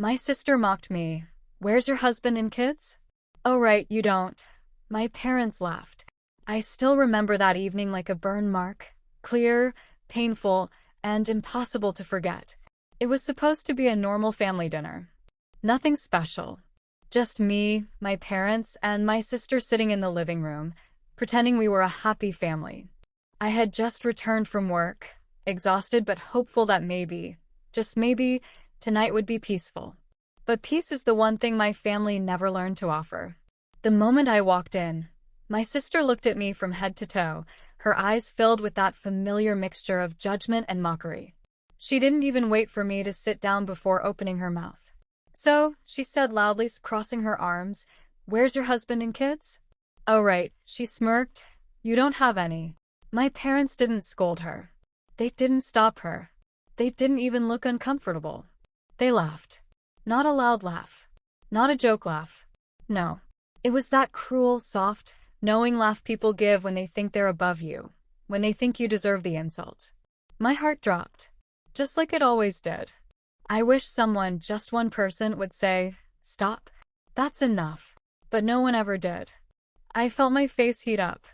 My sister mocked me. Where's your husband and kids? Oh right, you don't. My parents laughed. I still remember that evening like a burn mark. Clear, painful, and impossible to forget. It was supposed to be a normal family dinner. Nothing special. Just me, my parents, and my sister sitting in the living room, pretending we were a happy family. I had just returned from work, exhausted but hopeful that maybe, just maybe, tonight would be peaceful. But peace is the one thing my family never learned to offer. The moment I walked in, my sister looked at me from head to toe, her eyes filled with that familiar mixture of judgment and mockery. She didn't even wait for me to sit down before opening her mouth. So, she said loudly, crossing her arms, "Where's your husband and kids?" "Oh right," she smirked. "You don't have any." My parents didn't scold her. They didn't stop her. They didn't even look uncomfortable. They laughed. Not a loud laugh. Not a joke laugh. No. It was that cruel, soft, knowing laugh people give when they think they're above you, when they think you deserve the insult. My heart dropped. Just like it always did. I wish someone, just one person, would say, "Stop. That's enough." But no one ever did. I felt my face heat up.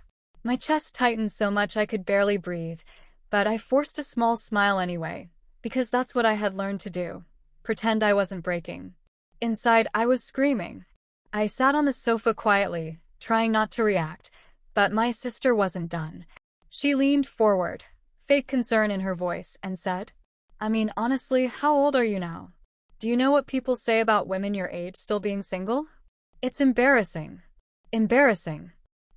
My chest tightened so much I could barely breathe, but I forced a small smile anyway, because that's what I had learned to do. Pretend I wasn't breaking. Inside, I was screaming. I sat on the sofa quietly, trying not to react, but my sister wasn't done. She leaned forward, fake concern in her voice, and said, "I mean, honestly, how old are you now? Do you know what people say about women your age still being single? It's embarrassing. Embarrassing."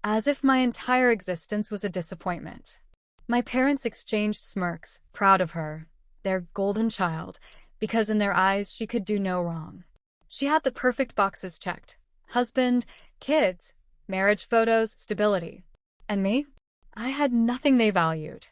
As if my entire existence was a disappointment. My parents exchanged smirks, proud of her, their golden child, because in their eyes she could do no wrong. She had the perfect boxes checked: husband, kids, marriage photos, stability. And me? I had nothing they valued.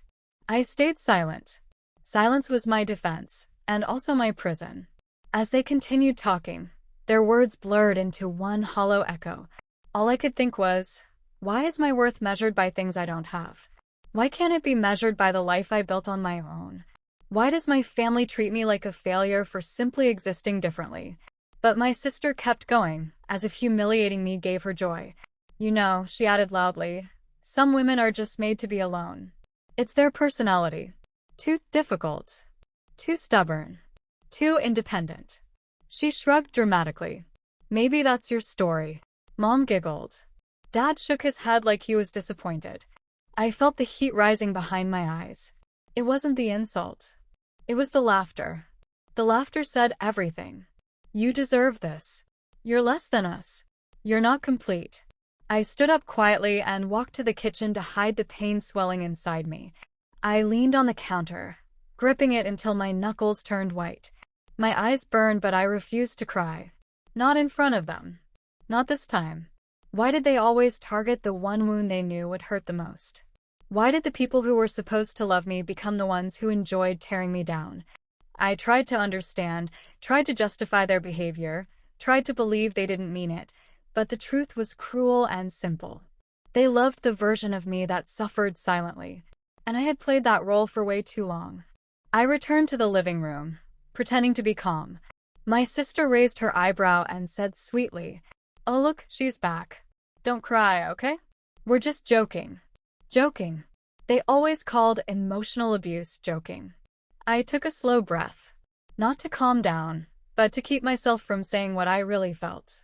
I stayed silent. Silence was my defense, and also my prison. As they continued talking, their words blurred into one hollow echo. All I could think was, why is my worth measured by things I don't have? Why can't it be measured by the life I built on my own? Why does my family treat me like a failure for simply existing differently? But my sister kept going, as if humiliating me gave her joy. "You know," she added loudly, "some women are just made to be alone. It's their personality. Too difficult. Too stubborn. Too independent." She shrugged dramatically. "Maybe that's your story." Mom giggled. Dad shook his head like he was disappointed. I felt the heat rising behind my eyes. It wasn't the insult. It was the laughter. The laughter said everything. "You deserve this. You're less than us. You're not complete." I stood up quietly and walked to the kitchen to hide the pain swelling inside me. I leaned on the counter, gripping it until my knuckles turned white. My eyes burned, but I refused to cry. Not in front of them. Not this time. Why did they always target the one wound they knew would hurt the most? Why did the people who were supposed to love me become the ones who enjoyed tearing me down? I tried to understand, tried to justify their behavior, tried to believe they didn't mean it, but the truth was cruel and simple. They loved the version of me that suffered silently, and I had played that role for way too long. I returned to the living room, pretending to be calm. My sister raised her eyebrow and said sweetly, "Oh look, she's back. Don't cry, okay? We're just joking." Joking. They always called emotional abuse joking. I took a slow breath. Not to calm down, but to keep myself from saying what I really felt.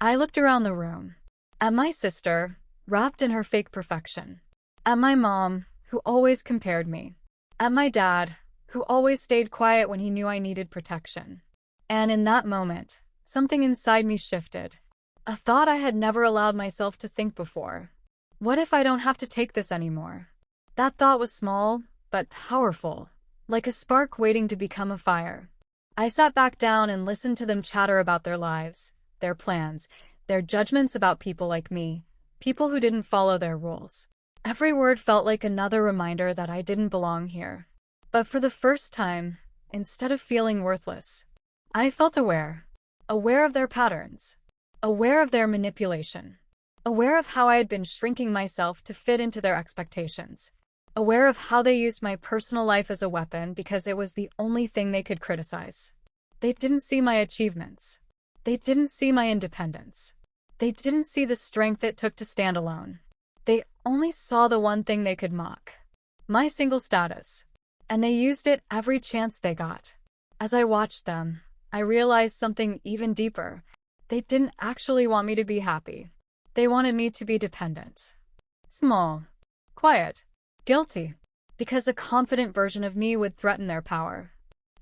I looked around the room. At my sister, wrapped in her fake perfection. At my mom, who always compared me. At my dad, who always stayed quiet when he knew I needed protection. And in that moment, something inside me shifted. A thought I had never allowed myself to think before. What if I don't have to take this anymore? That thought was small, but powerful, like a spark waiting to become a fire. I sat back down and listened to them chatter about their lives, their plans, their judgments about people like me, people who didn't follow their rules. Every word felt like another reminder that I didn't belong here. But for the first time, instead of feeling worthless, I felt aware. Aware of their patterns. Aware of their manipulation. Aware of how I had been shrinking myself to fit into their expectations. Aware of how they used my personal life as a weapon because it was the only thing they could criticize. They didn't see my achievements. They didn't see my independence. They didn't see the strength it took to stand alone. They only saw the one thing they could mock: my single status. And they used it every chance they got. As I watched them, I realized something even deeper. They didn't actually want me to be happy. They wanted me to be dependent. Small, quiet, guilty, because a confident version of me would threaten their power.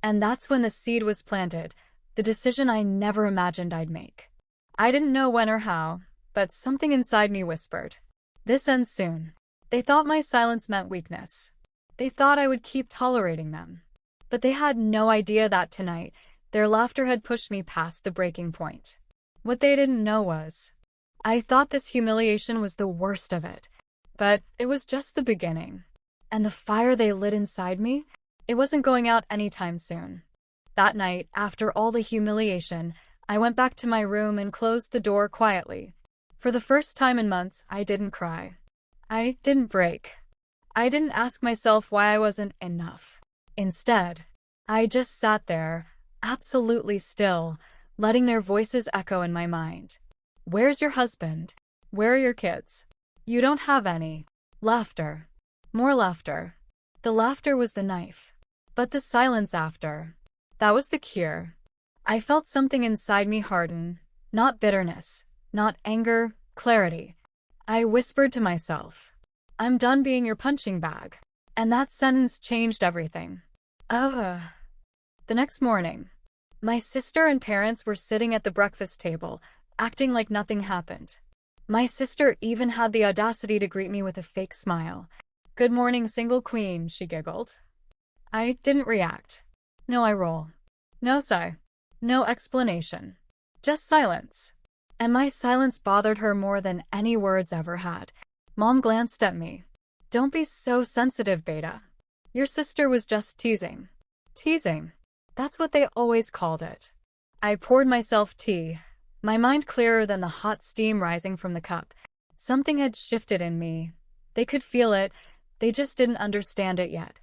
And that's when the seed was planted, the decision I never imagined I'd make. I didn't know when or how, but something inside me whispered, "This ends soon." They thought my silence meant weakness. They thought I would keep tolerating them. But they had no idea that tonight, their laughter had pushed me past the breaking point. What they didn't know was, I thought this humiliation was the worst of it. But it was just the beginning. And the fire they lit inside me, it wasn't going out anytime soon. That night, after all the humiliation, I went back to my room and closed the door quietly. For the first time in months, I didn't cry. I didn't break. I didn't ask myself why I wasn't enough. Instead, I just sat there, absolutely still, letting their voices echo in my mind. "Where's your husband? Where are your kids? You don't have any." Laughter. More laughter. The laughter was the knife. But the silence after, that was the cure. I felt something inside me harden. Not bitterness. Not anger. Clarity. I whispered to myself, "I'm done being your punching bag." And that sentence changed everything. The next morning, my sister and parents were sitting at the breakfast table, acting like nothing happened. My sister even had the audacity to greet me with a fake smile. "Good morning, single queen," she giggled. I didn't react. No eye roll. No sigh. No explanation. Just silence. And my silence bothered her more than any words ever had. Mom glanced at me. "Don't be so sensitive, Beta. Your sister was just teasing." Teasing. That's what they always called it. I poured myself tea, my mind clearer than the hot steam rising from the cup. Something had shifted in me. They could feel it, they just didn't understand it yet.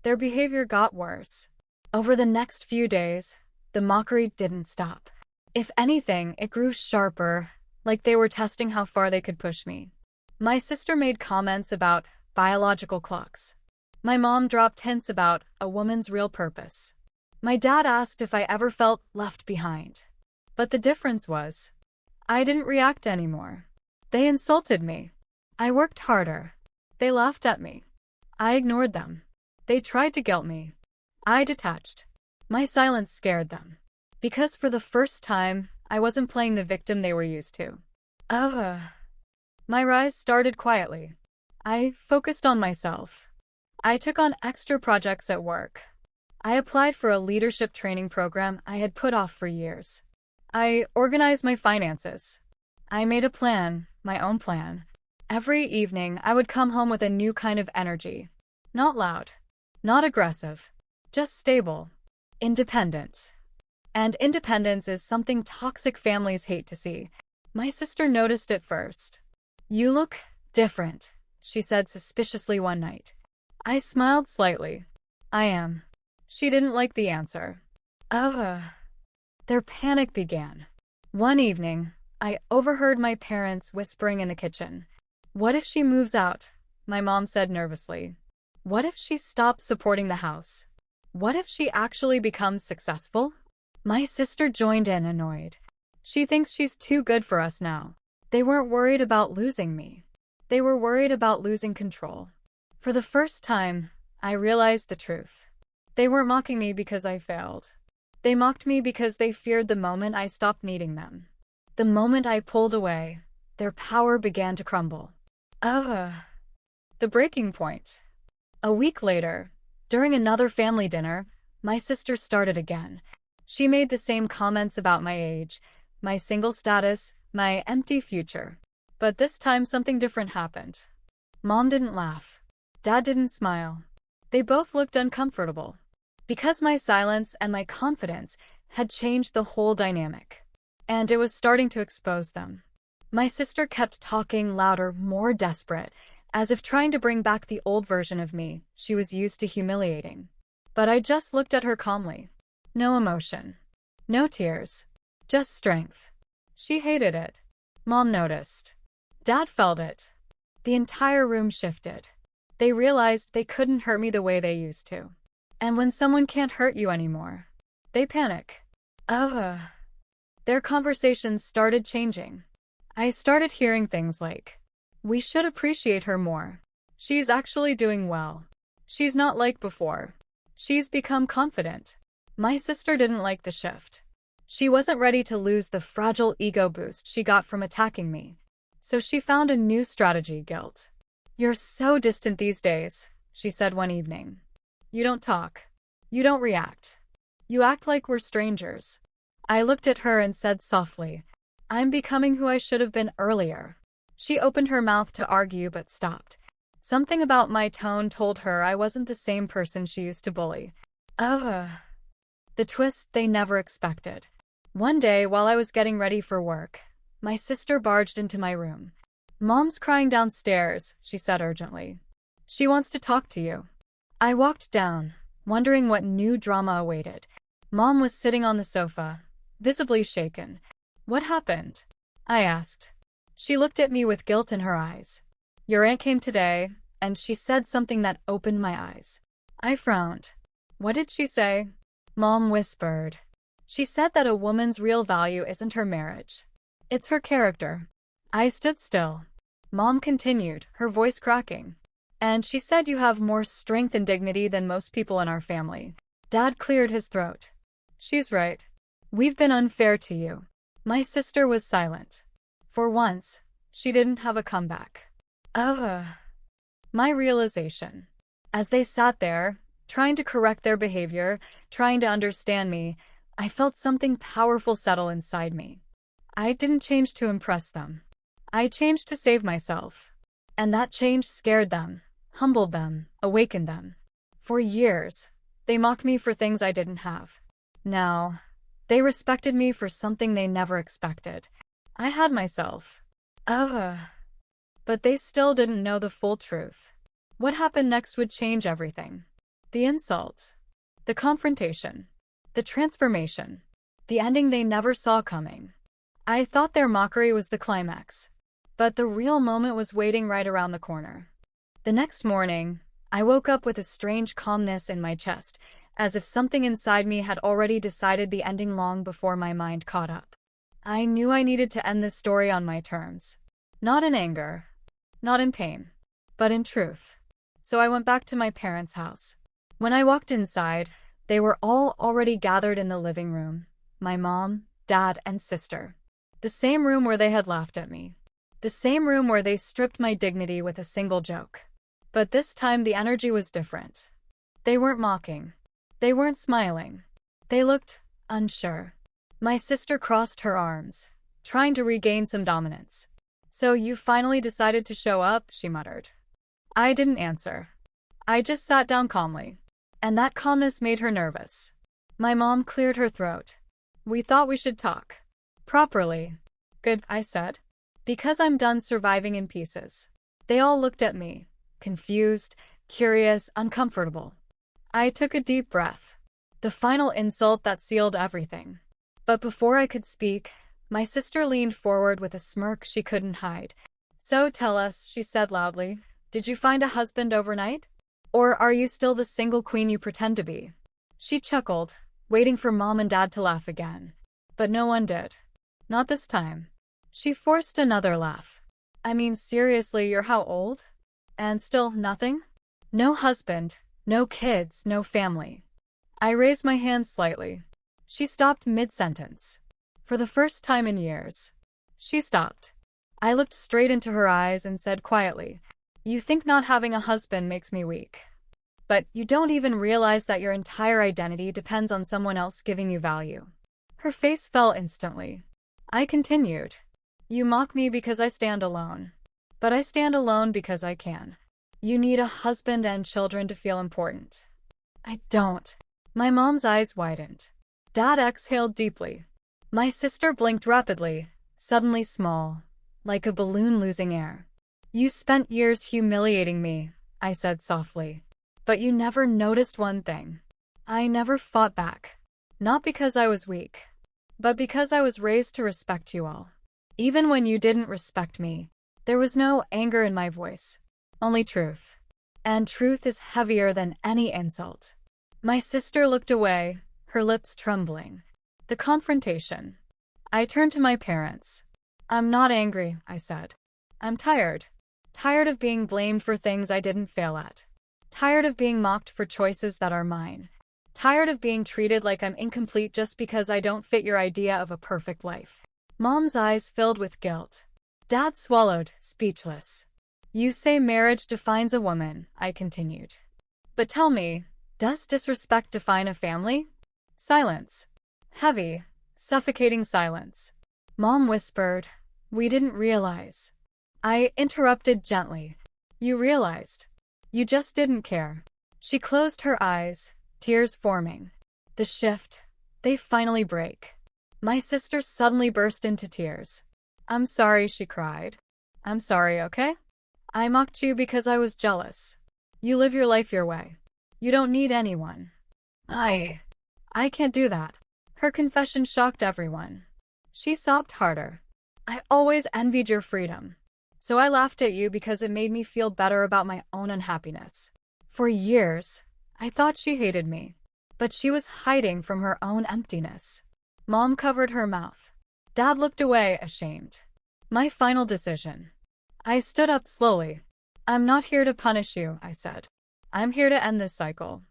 Their behavior got worse. Over the next few days, the mockery didn't stop. If anything, it grew sharper, like they were testing how far they could push me. My sister made comments about biological clocks. My mom dropped hints about a woman's real purpose. My dad asked if I ever felt left behind. But the difference was, I didn't react anymore. They insulted me. I worked harder. They laughed at me. I ignored them. They tried to guilt me. I detached. My silence scared them. Because for the first time, I wasn't playing the victim they were used to. My rise started quietly. I focused on myself. I took on extra projects at work. I applied for a leadership training program I had put off for years. I organized my finances. I made a plan, my own plan. Every evening, I would come home with a new kind of energy. Not loud, not aggressive, just stable, independent. And independence is something toxic families hate to see. My sister noticed it first. "You look different," she said suspiciously one night. I smiled slightly. "I am." She didn't like the answer. Their panic began. One evening, I overheard my parents whispering in the kitchen. "What if she moves out?" my mom said nervously. "What if she stops supporting the house? What if she actually becomes successful?" My sister joined in, annoyed. "She thinks she's too good for us now." They weren't worried about losing me. They were worried about losing control. For the first time, I realized the truth. They weren't mocking me because I failed. They mocked me because they feared the moment I stopped needing them. The moment I pulled away, their power began to crumble. The breaking point. A week later, during another family dinner, my sister started again. She made the same comments about my age, my single status, my empty future. But this time something different happened. Mom didn't laugh. Dad didn't smile. They both looked uncomfortable. Because my silence and my confidence had changed the whole dynamic. And it was starting to expose them. My sister kept talking louder, more desperate, as if trying to bring back the old version of me she was used to humiliating. But I just looked at her calmly. No emotion. No tears. Just strength. She hated it. Mom noticed. Dad felt it. The entire room shifted. They realized they couldn't hurt me the way they used to. And when someone can't hurt you anymore, they panic. Ugh. Their conversations started changing. I started hearing things like, "We should appreciate her more. She's actually doing well. She's not like before. She's become confident." My sister didn't like the shift. She wasn't ready to lose the fragile ego boost she got from attacking me. So she found a new strategy: guilt. "You're so distant these days," she said one evening. "You don't talk. You don't react. You act like we're strangers." I looked at her and said softly, "I'm becoming who I should have been earlier." She opened her mouth to argue but stopped. Something about my tone told her I wasn't the same person she used to bully. Ugh. The twist they never expected. One day, while I was getting ready for work, my sister barged into my room. "Mom's crying downstairs," she said urgently. "She wants to talk to you." I walked down, wondering what new drama awaited. Mom was sitting on the sofa, visibly shaken. "What happened?" I asked. She looked at me with guilt in her eyes. "Your aunt came today, and she said something that opened my eyes." I frowned. "What did she say?" Mom whispered. "She said that a woman's real value isn't her marriage. It's her character." I stood still. Mom continued, her voice cracking. "And she said you have more strength and dignity than most people in our family." Dad cleared his throat. "She's right. We've been unfair to you." My sister was silent. For once, she didn't have a comeback. Ugh. My realization. As they sat there, trying to correct their behavior, trying to understand me, I felt something powerful settle inside me. I didn't change to impress them. I changed to save myself. And that change scared them, humbled them, awakened them. For years, they mocked me for things I didn't have. Now, they respected me for something they never expected. I had myself. Ugh. But they still didn't know the full truth. What happened next would change everything. The insult. The confrontation. The transformation. The ending they never saw coming. I thought their mockery was the climax. But the real moment was waiting right around the corner. The next morning, I woke up with a strange calmness in my chest, as if something inside me had already decided the ending long before my mind caught up. I knew I needed to end this story on my terms. Not in anger, not in pain, but in truth. So I went back to my parents' house. When I walked inside, they were all already gathered in the living room. My mom, dad, and sister. The same room where they had laughed at me. The same room where they stripped my dignity with a single joke. But this time the energy was different. They weren't mocking. They weren't smiling. They looked unsure. My sister crossed her arms, trying to regain some dominance. "So you finally decided to show up," she muttered. I didn't answer. I just sat down calmly. And that calmness made her nervous. My mom cleared her throat. "We thought we should talk. Properly." "Good," I said. "Because I'm done surviving in pieces." They all looked at me, confused, curious, uncomfortable. I took a deep breath. The final insult that sealed everything. But before I could speak, my sister leaned forward with a smirk she couldn't hide. "So tell us," she said loudly, "did you find a husband overnight? Or are you still the single queen you pretend to be?" She chuckled, waiting for Mom and Dad to laugh again. But no one did. Not this time. She forced another laugh. "I mean, seriously, you're how old? And still nothing? No husband, no kids, no family." I raised my hand slightly. She stopped mid-sentence. For the first time in years. She stopped. I looked straight into her eyes and said quietly, "You think not having a husband makes me weak. But you don't even realize that your entire identity depends on someone else giving you value." Her face fell instantly. I continued, "You mock me because I stand alone. But I stand alone because I can. You need a husband and children to feel important. I don't." My mom's eyes widened. Dad exhaled deeply. My sister blinked rapidly, suddenly small, like a balloon losing air. "You spent years humiliating me," I said softly. "But you never noticed one thing. I never fought back. Not because I was weak, but because I was raised to respect you all. Even when you didn't respect me, there was no anger in my voice, only truth. And truth is heavier than any insult. My sister looked away, her lips trembling. The confrontation. I turned to my parents. I'm not angry, I said. I'm tired. Tired of being blamed for things I didn't fail at. Tired of being mocked for choices that are mine. Tired of being treated like I'm incomplete just because I don't fit your idea of a perfect life. Mom's eyes filled with guilt. Dad swallowed, speechless. You say marriage defines a woman, I continued. But tell me, does disrespect define a family? Silence. Heavy, suffocating silence. Mom whispered, we didn't realize. I interrupted gently. You realized. You just didn't care. She closed her eyes, tears forming. The shift. They finally break. My sister suddenly burst into tears. I'm sorry, she cried. I'm sorry, okay? I mocked you because I was jealous. You live your life your way. You don't need anyone. I can't do that. Her confession shocked everyone. She sobbed harder. I always envied your freedom. So I laughed at you because it made me feel better about my own unhappiness. For years, I thought she hated me. But she was hiding from her own emptiness. Mom covered her mouth. Dad looked away, ashamed. My final decision. I stood up slowly. I'm not here to punish you, I said. I'm here to end this cycle.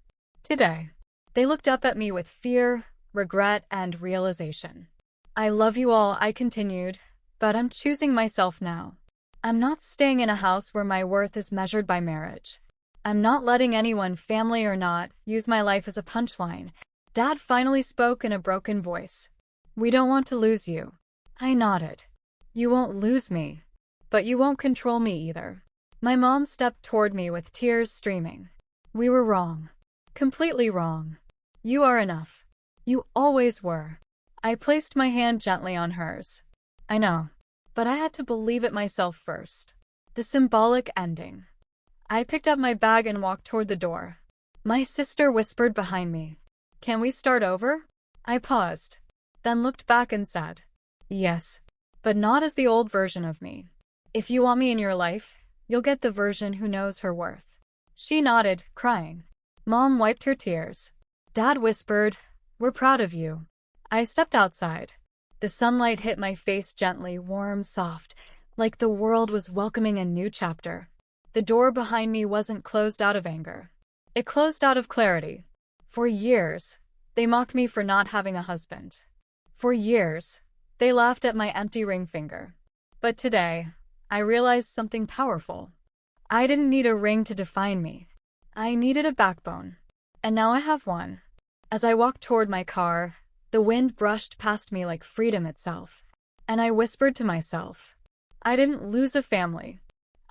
Today. They looked up at me with fear, regret, and realization. I love you all, I continued, but I'm choosing myself now. I'm not staying in a house where my worth is measured by marriage. I'm not letting anyone, family or not, use my life as a punchline. Dad finally spoke in a broken voice. We don't want to lose you. I nodded. You won't lose me. But you won't control me either. My mom stepped toward me with tears streaming. We were wrong. Completely wrong. You are enough. You always were. I placed my hand gently on hers. I know. But I had to believe it myself first. The symbolic ending. I picked up my bag and walked toward the door. My sister whispered behind me. Can we start over? I paused, then looked back and said, yes, but not as the old version of me. If you want me in your life, you'll get the version who knows her worth. She nodded, crying. Mom wiped her tears. Dad whispered, we're proud of you. I stepped outside. The sunlight hit my face gently, warm, soft, like the world was welcoming a new chapter. The door behind me wasn't closed out of anger. It closed out of clarity. For years, they mocked me for not having a husband. For years, they laughed at my empty ring finger. But today, I realized something powerful. I didn't need a ring to define me. I needed a backbone. And now I have one. As I walked toward my car, the wind brushed past me like freedom itself. And I whispered to myself, I didn't lose a family.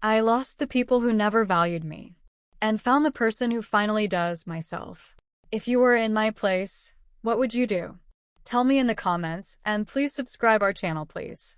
I lost the people who never valued me. And found the person who finally does, myself. If you were in my place, what would you do? Tell me in the comments, and please subscribe our channel, please.